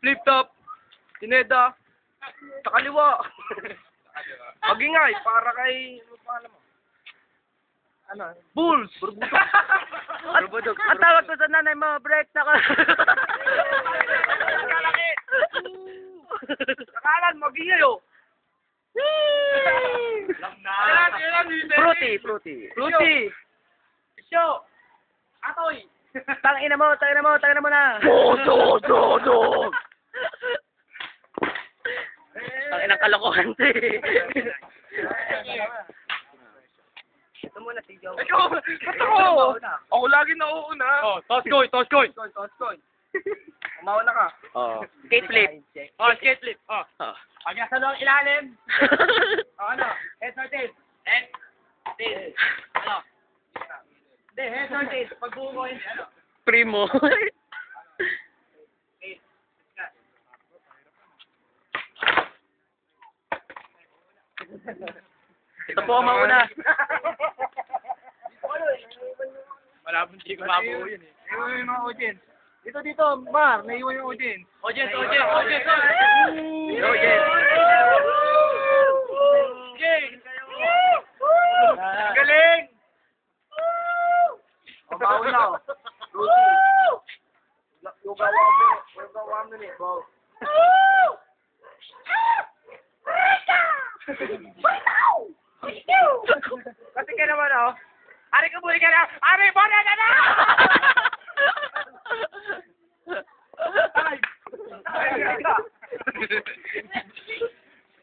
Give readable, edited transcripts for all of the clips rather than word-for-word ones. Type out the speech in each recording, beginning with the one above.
Flip top. Tineda. Sa kaliwa. Magingay, para kay... Ano pangalan mo? Ano? Bulls! Burbudok. Ang tawag ko sa nanay mo, break na ka. Nakalan, magingay oh. Fruity, fruity. Fruity. Show. Atoy. Tangina mo na. Tangina kalokohan to eh. Ito muna, sigaw. Ikaw, ba't ako? Ako lagi nauuna. Oh, toss coin. Umauna ka. Oh. Skate flip. Oh, skate flip. Oh. Oh. Pag nasa loob ilalim. Oh, ano? Head or tail? Head. Tail. Ano? Hindi, head or tail. Pag buo mo, hindi. Ano? Primo. Ito po ang mauna. Malabong di ko mabuo yun eh. Naiwan yung mga audience. Dito, Mar. Naiwan yung audience. Audience. Galing! Mabaho na oh. Yoga 1 minute, bro. Kasi ka naman oh. Ari ka muli ka na! Ari, bola na na!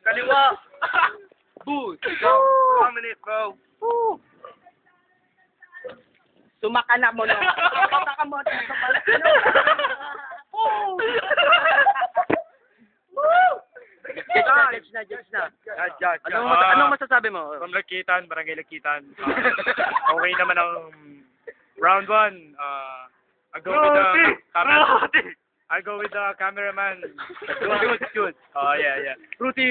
Kaliwa! Boo! 1 minute, bro. Sumaka na mo no. Sumaka mo sa balat. Judge na. Anong masasabi mo? From Lakitan, Barangay Lakitan. Okay naman ang round 1. I'll go with the cameraman. Good. Oh, yeah. Fruity.